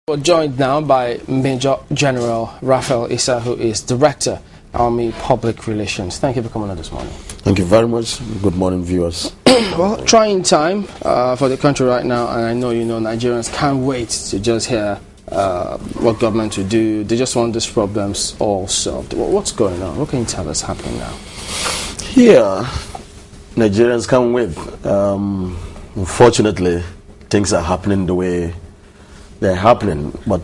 We're joined now by Major General Raphael Issa, who is Director, Army Public Relations. Thank you for coming on this morning. Thank you very much. Good morning, viewers. Well, trying time for the country right now, and I know Nigerians can't wait to just hear what government will do. They just want these problems all solved. What's going on? What can you tell us happening now? Yeah, Nigerians can't wait. Unfortunately, things are happening the way they're happening, but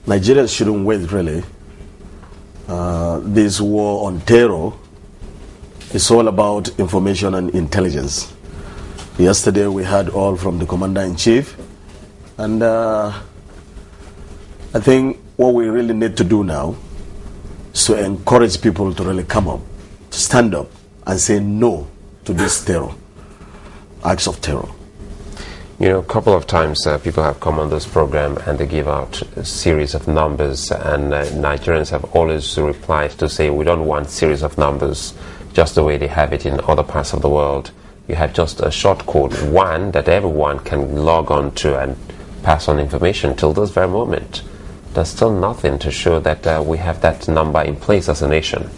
Nigerians shouldn't wait, really. This war on terror is all about information and intelligence. Yesterday we heard all from the Commander-in-Chief, and I think what we really need to do now is to encourage people to really come up, to stand up and say no to this terror, acts of terror. A couple of times people have come on this program and they give out a series of numbers, and Nigerians have always replied to say we don't want series of numbers just the way they have it in other parts of the world. You have just a short code, one that everyone can log on to and pass on information. Till this very moment, there's still nothing to show that we have that number in place as a nation.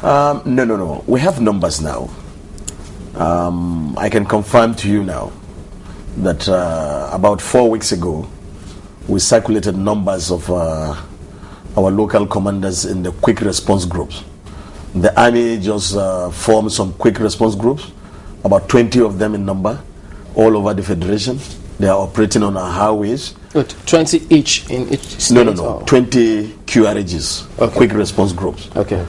No. We have numbers now. I can confirm to you now that about 4 weeks ago, we circulated numbers of our local commanders in the quick response groups. The army just formed some quick response groups, about 20 of them in number, all over the federation. They are operating on our highways. 20 each in each state? No. 20 QRGs, okay. Quick response groups. Okay.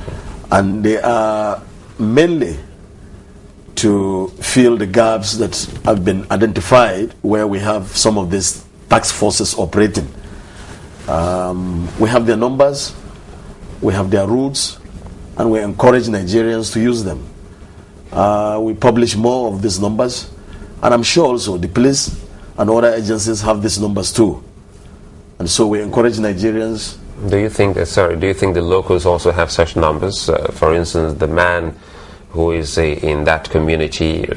And they are mainly to fill the gaps that have been identified where we have some of these task forces operating. We have their numbers, we have their routes, and we encourage Nigerians to use them. We publish more of these numbers, and I'm sure also the police and other agencies have these numbers too. And so we encourage Nigerians. Do you think the locals also have such numbers? For instance, the man who is in that community,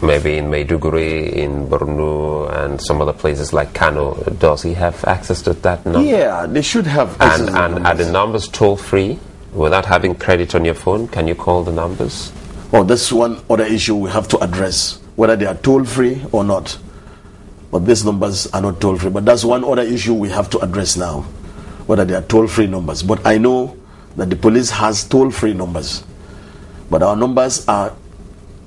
maybe in Maiduguri, in Borno, and some other places like Kano, does he have access to that number? Yeah, they should have access. And are the numbers toll-free? Without having credit on your phone, can you call the numbers? Oh, that's one other issue we have to address, whether they are toll-free or not. But these numbers are not toll-free. But that's one other issue we have to address now, whether they are toll-free numbers. But I know that the police has toll-free numbers. But our numbers are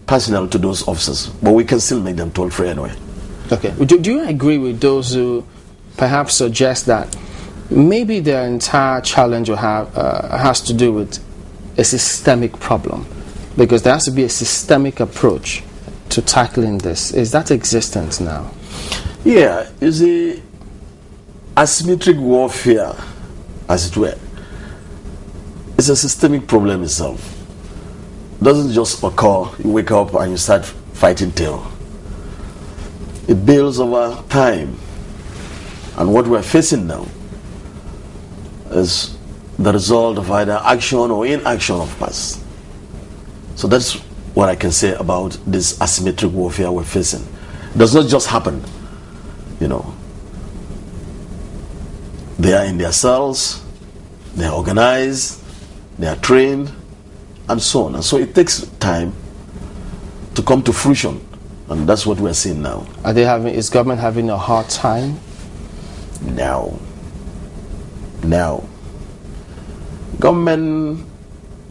personal to those officers, but we can still make them toll-free anyway. Okay. Do you agree with those who perhaps suggest that maybe the entire challenge will have has to do with a systemic problem? Because there has to be a systemic approach to tackling this. Is that existent now? Yeah, you see, asymmetric warfare, as it were, is a systemic problem itself. It doesn't just occur, you wake up and you start fighting terror. It builds over time. And what we're facing now is the result of either action or inaction of past. So that's what I can say about this asymmetric warfare we're facing. It does not just happen, They are in their cells, they are organized, they are trained, and so on. And so it takes time to come to fruition, and that's what we're seeing now. Is government having a hard time? Now, government,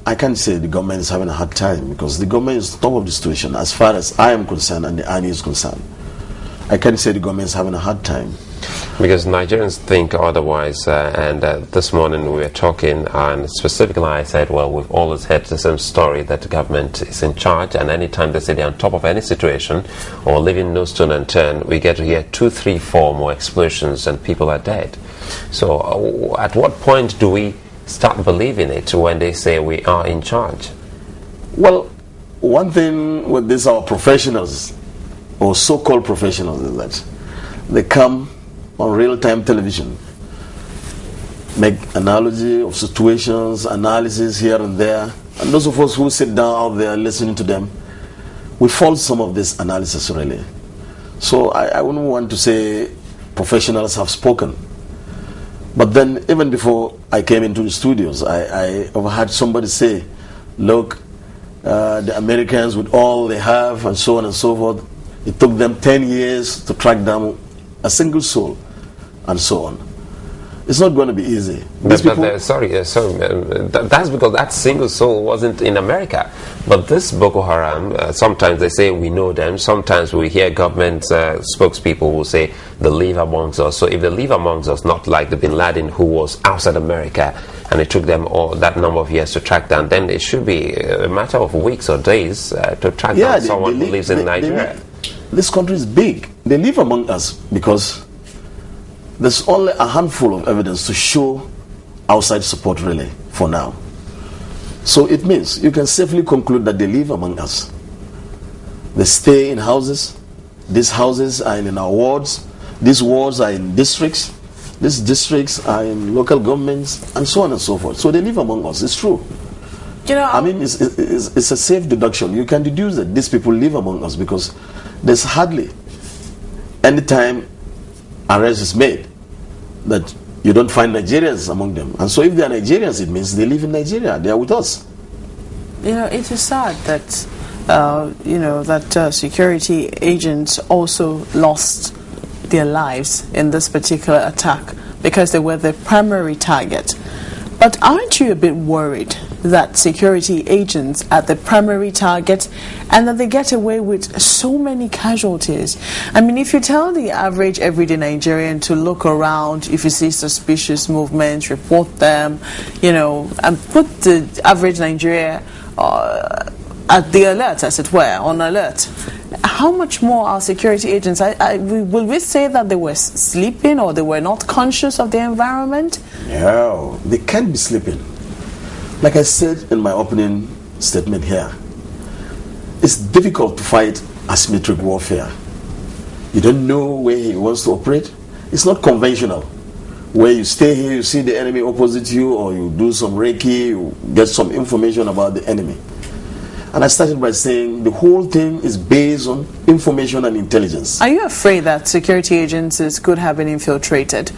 I can't say the government is having a hard time, because the government is top of the situation as far as I am concerned and the army is concerned. I can't say the government is having a hard time. Because Nigerians think otherwise, and this morning we were talking, and specifically I said, well, we've always heard the same story, that the government is in charge, and anytime they say they're on top of any situation or leaving no stone unturned, we get to hear 2, 3, 4 more explosions and people are dead. So at what point do we start believing it when they say we are in charge? Well, one thing with these our professionals, or so-called professionals, is that they come on real-time television, make analogy of situations, analysis here and there, and those of us who sit down out there listening to them, we fault some of this analysis really. So I wouldn't want to say professionals have spoken. But then, even before I came into the studios, I overheard somebody say, look, the Americans with all they have and so on and so forth, it took them 10 years to track down a single soul and so on. It's not going to be easy. That's because that single soul wasn't in America. But this Boko Haram, sometimes they say we know them. Sometimes we hear government spokespeople who say they live amongst us. So if they live amongst us, not like the Bin Laden who was outside America, and it took them all that number of years to track down, then it should be a matter of weeks or days to track down someone who lives in Nigeria. This country is big. They live among us because there's only a handful of evidence to show outside support really for now. So it means you can safely conclude that they live among us. They stay in houses. These houses are in our wards. These wards are in districts. These districts are in local governments and so on and so forth. So they live among us. It's true. You know, I mean, it's a safe deduction. You can deduce that these people live among us because there's hardly any time arrest is made that you don't find Nigerians among them. And so if they are Nigerians, it means they live in Nigeria. They are with us. You know, it is sad that, security agents also lost their lives in this particular attack because they were the primary target. But aren't you a bit worried that security agents are the primary target and that they get away with so many casualties? I mean, if you tell the average everyday Nigerian to look around, if you see suspicious movements, report them, and put the average Nigerian at the alert, as it were, on alert, how much more are security agents? Will we say that they were sleeping or they were not conscious of the environment? No, they can't be sleeping. Like I said in my opening statement here, it's difficult to fight asymmetric warfare. You don't know where he wants to operate. It's not conventional. Where you stay here, you see the enemy opposite you, or you do some recce, you get some information about the enemy. And I started by saying the whole thing is based on information and intelligence. Are you afraid that security agencies could have been infiltrated?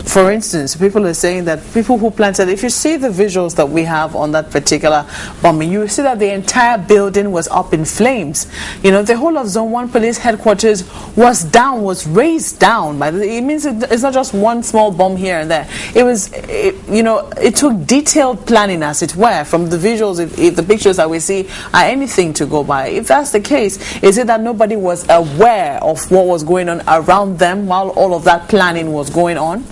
For instance, people are saying that people who planted, if you see the visuals that we have on that particular bombing, you see that the entire building was up in flames. The whole of Zone 1 police headquarters was raised down. It means it's not just one small bomb here and there. It took detailed planning, as it were, from the visuals. If the pictures that we see are anything to go by. If that's the case, is it that nobody was aware of what was going on around them while all of that planning was going on?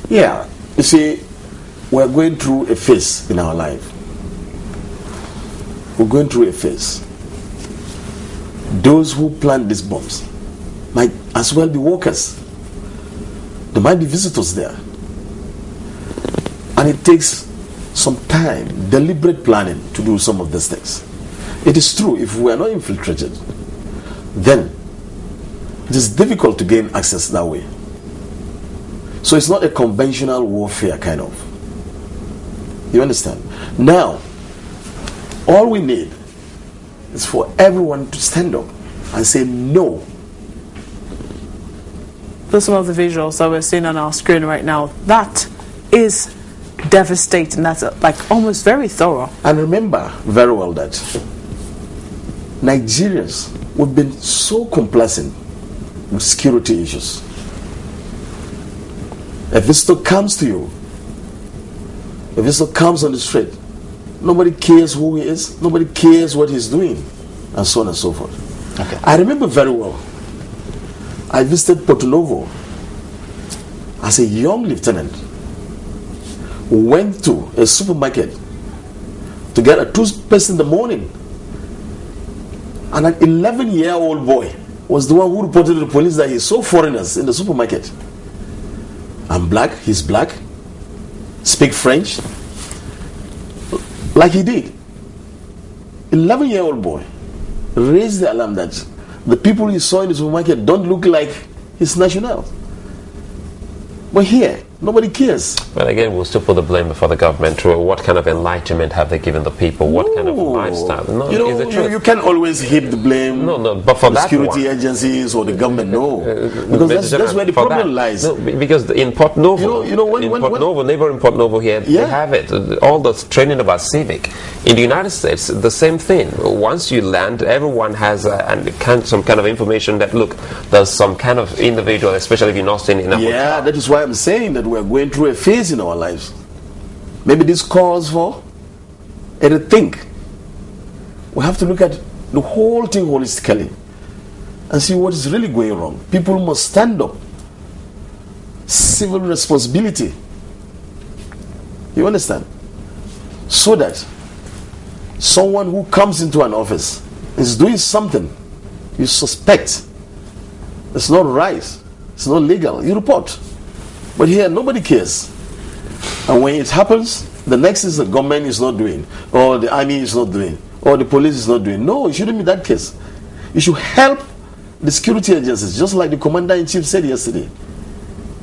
Yeah. You see, we're going through a phase in our life. We're going through a phase. Those who plant these bombs might as well be workers. There might be visitors there. And it takes some time, deliberate planning to do some of these things. It is true, if we are not infiltrated, then it is difficult to gain access that way. So it's not a conventional warfare kind of. You understand? Now, all we need is for everyone to stand up and say no. Those are some of the visuals that we're seeing on our screen right now. That is devastating. That's almost very thorough. And remember very well that Nigerians, we've been so complacent with security issues. A visitor comes to you, a visitor comes on the street, nobody cares who he is, nobody cares what he's doing, and so on and so forth. Okay. I remember very well, I visited Porto Novo as a young lieutenant who went to a supermarket to get a toothpaste in the morning. And an 11-year-old boy was the one who reported to the police that he saw foreigners in the supermarket. I'm black, he's black, speak French, like he did. 11-year-old boy raised the alarm that the people he saw in the supermarket don't look like his nationals. But here, Nobody cares. But again, we'll still put the blame before the government. What kind of enlightenment have they given the people? What kind of lifestyle? No, you know, is the truth. you can't always heap the blame. No, but for the that security one, agencies or the government, no, because that's where the problem lies. No, because in Port Novo, neighboring Port Novo here, they have it. All the training about civic. In the United States, the same thing. Once you land, everyone has some kind of information that look, there's some kind of individual, especially if you're not staying in a hotel. Yeah, that is why I'm saying that we're going through a phase in our lives. Maybe this calls for a rethink. We have to look at the whole thing holistically and see what is really going wrong. People must stand up. Civil responsibility. You understand? So that someone who comes into an office is doing something you suspect it's not right, it's not legal, you report. But here nobody cares. And when it happens, the next is the government is not doing, or the army is not doing, or the police is not doing. No, it shouldn't be that case. You should help the security agencies, just like the commander-in-chief said yesterday.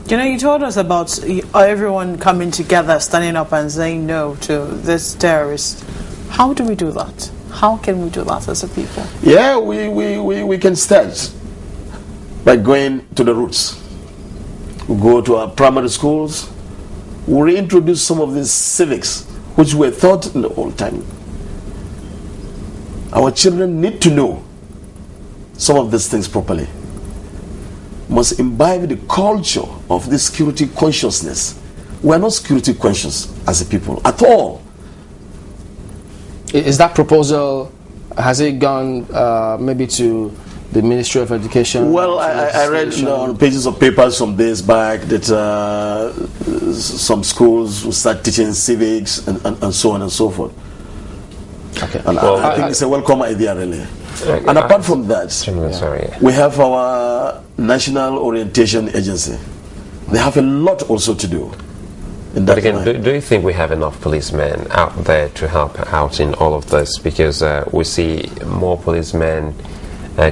You know, you told us about everyone coming together, standing up and saying no to this terrorist. How do we do that? How can we do that as a people? Yeah, we can start by going to the roots. We go to our primary schools. We reintroduce some of these civics, which were taught in the old time. Our children need to know some of these things properly. Must imbibe the culture of this security consciousness. We are not security conscious as a people at all. Is that proposal, has it gone maybe to the Ministry of Education? Well, I read on pages of papers some days back that some schools will start teaching civics and so on and so forth. Okay. And I think it's a welcome idea, really. And apart from that, we have our National Orientation Agency. They have a lot also to do. But again, do you think we have enough policemen out there to help out in all of this? Because we see more policemen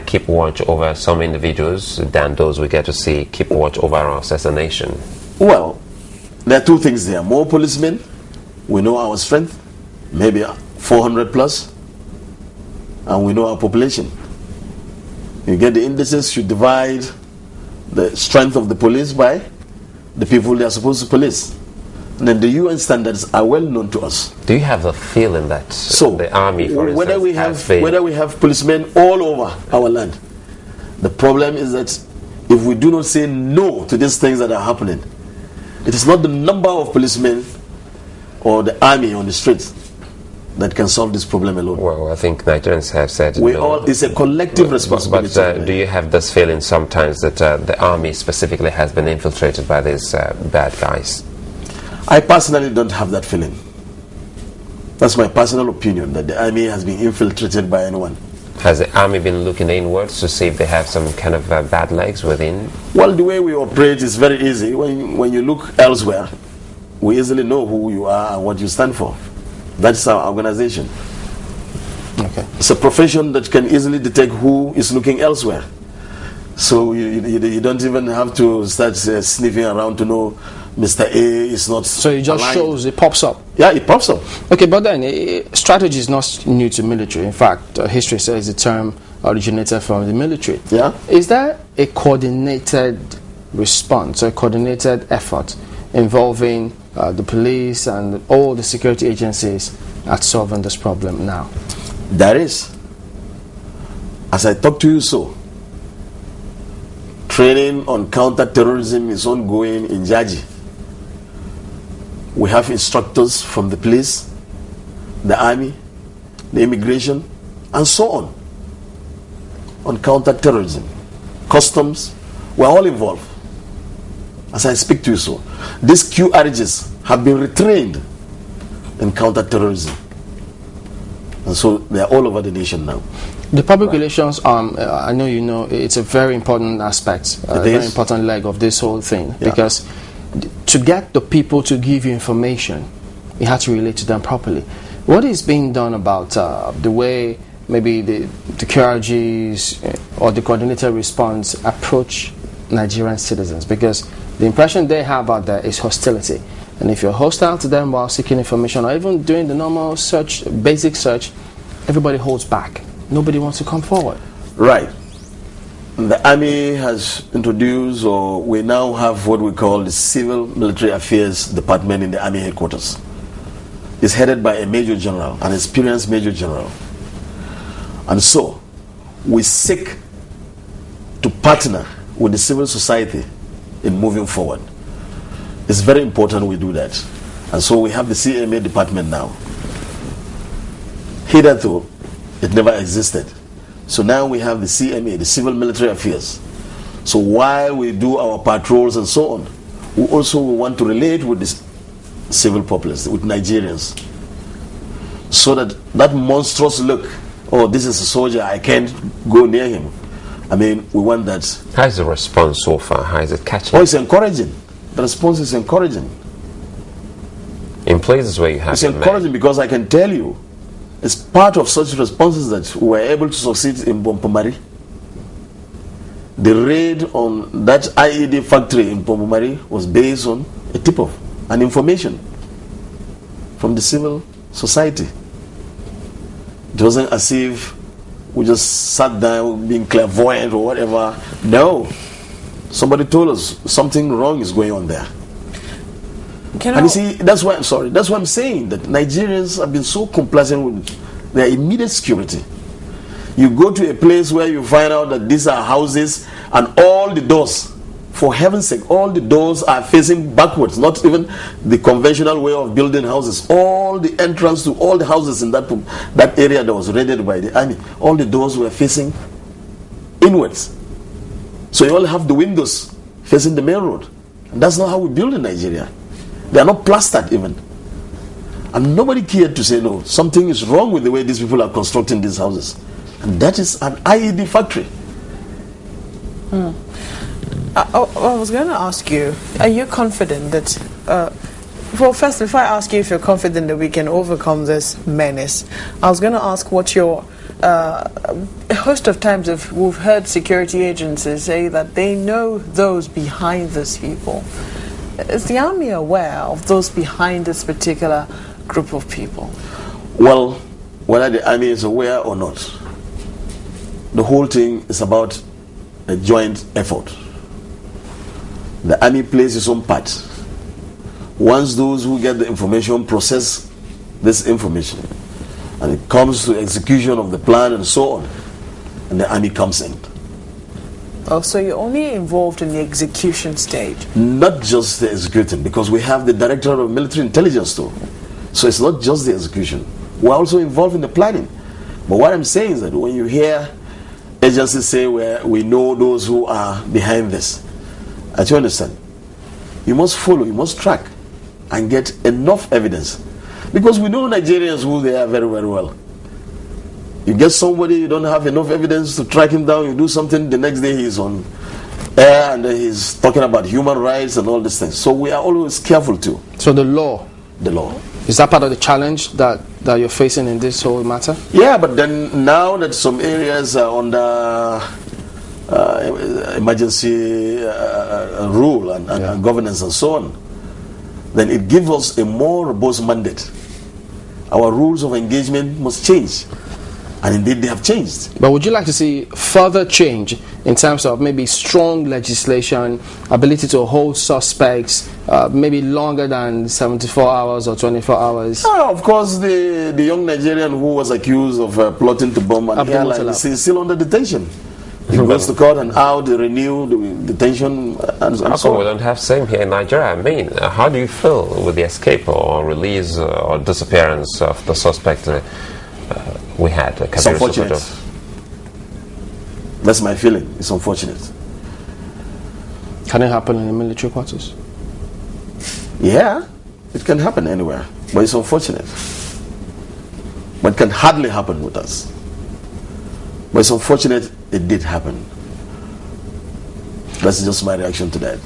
keep watch over some individuals than those we get to see keep watch over us as a nation. Well, there are two things there. More policemen, we know our strength, maybe 400 plus, and we know our population. You get the indices, you divide the strength of the police by the people they are supposed to police. And then the UN standards are well known to us. Do you have the feeling that the army, for instance, whether we have policemen all over our land, the problem is that if we do not say no to these things that are happening, it is not the number of policemen or the army on the streets that can solve this problem alone. Well, I think Nigerians have said no. It's a collective responsibility. But do you have this feeling sometimes that the army specifically has been infiltrated by these bad guys? I personally don't have that feeling. That's my personal opinion, that the army has been infiltrated by anyone. Has the army been looking inwards to see if they have some kind of bad legs within? Well, the way we operate is very easy. When you look elsewhere, we easily know who you are and what you stand for. That's our organization. Okay. It's a profession that can easily detect who is looking elsewhere. So you don't even have to start sniffing around to know Mr. A is not. So it just aligned. shows, it pops up. Yeah, it pops up. Okay, but then strategy is not new to military. In fact, history says the term originated from the military. Yeah. Is there a coordinated response, a coordinated effort involving the police and all the security agencies at solving this problem now? There is. As I talk to you so, training on counter-terrorism is ongoing in Jaji. We have instructors from the police, the army, the immigration, and so on counter-terrorism. Customs, we're all involved. As I speak to you so, these QRGs have been retrained in counter-terrorism. And so they're all over the nation now. The public relations, I know you know, it's a very important aspect, a very important leg of this whole thing. Yeah. Because to get the people to give you information, you have to relate to them properly. What is being done about the way maybe the KRGs or the coordinated response approach Nigerian citizens? Because the impression they have out there is hostility. And if you're hostile to them while seeking information or even doing the normal search, basic search, everybody holds back. Nobody wants to come forward. Right. The Army has introduced, or we now have what we call the Civil Military Affairs Department in the Army headquarters. It's headed by a Major General, an experienced Major General. And so, we seek to partner with the civil society in moving forward. It's very important we do that. And so we have the CMA department now. Hitherto, it never existed. So now we have the CMA, the Civil Military Affairs. So while we do our patrols and so on, we also want to relate with the civil populace, with Nigerians. So that that monstrous look, oh, this is a soldier, I can't go near him. I mean, we want that. How is the response so far? How is it catching? Oh, it's encouraging. The response is encouraging. In places where you have It's encouraging because I can tell you, it's part of such responses that we were able to succeed in Bompomari. The raid on that IED factory in Bompomari was based on a tip-off, an information from the civil society. It wasn't as if we just sat down being clairvoyant or whatever. No. Somebody told us something wrong is going on there. And you see, that's why I'm saying that Nigerians have been so complacent with their immediate security. You go to a place where you find out that these are houses and all the doors, for heaven's sake, all the doors are facing backwards, not even the conventional way of building houses. All the entrance to all the houses in that area that was raided by the army, all the doors were facing inwards. So you all have the windows facing the main road. And that's not how we build in Nigeria. They are not plastered even. And nobody cared to say, no, something is wrong with the way these people are constructing these houses. And that is an IED factory. I was going to ask you, are you confident that, well, first, before I ask you if you're confident that we can overcome this menace, I was going to ask what your, a host of times we've heard security agencies say that they know those behind these people. Is the army aware of those behind this particular group of people? Well, whether the army is aware or not, the whole thing is about a joint effort. The army plays its own part. Once those who get the information process this information, and it comes to execution of the plan and so on, and the army comes in. Oh, so you're only involved in the execution stage? Not just the executing, because we have the Director of Military Intelligence too. So it's not just the execution. We're also involved in the planning. But what I'm saying is that when you hear agencies say we know those who are behind this, as you understand, you must follow, you must track and get enough evidence. Because we know Nigerians who they are very, very well. You get somebody, you don't have enough evidence to track him down, you do something, the next day he's on air and he's talking about human rights and all these things. So we are always careful too. So the law. Is that part of the challenge that you're facing in this whole matter? Yeah, but then now that some areas are under emergency rule and governance and so on, then it gives us a more robust mandate. Our rules of engagement must change. And indeed they have changed. But would you like to see further change in terms of maybe strong legislation, ability to hold suspects, maybe longer than 74 hours or 24 hours? Of course, the young Nigerian who was accused of plotting to bomb an airline is still under detention. He goes to court and out, they renew the detention and so on. How come we don't have same here in Nigeria? I mean, how do you feel with the escape or release or disappearance of the suspect we had? It's unfortunate. That's my feeling. It's unfortunate. Can it happen in the military quarters? Yeah, it can happen anywhere, but it's unfortunate. But it can hardly happen with us. But it's unfortunate it did happen. That's just my reaction to that.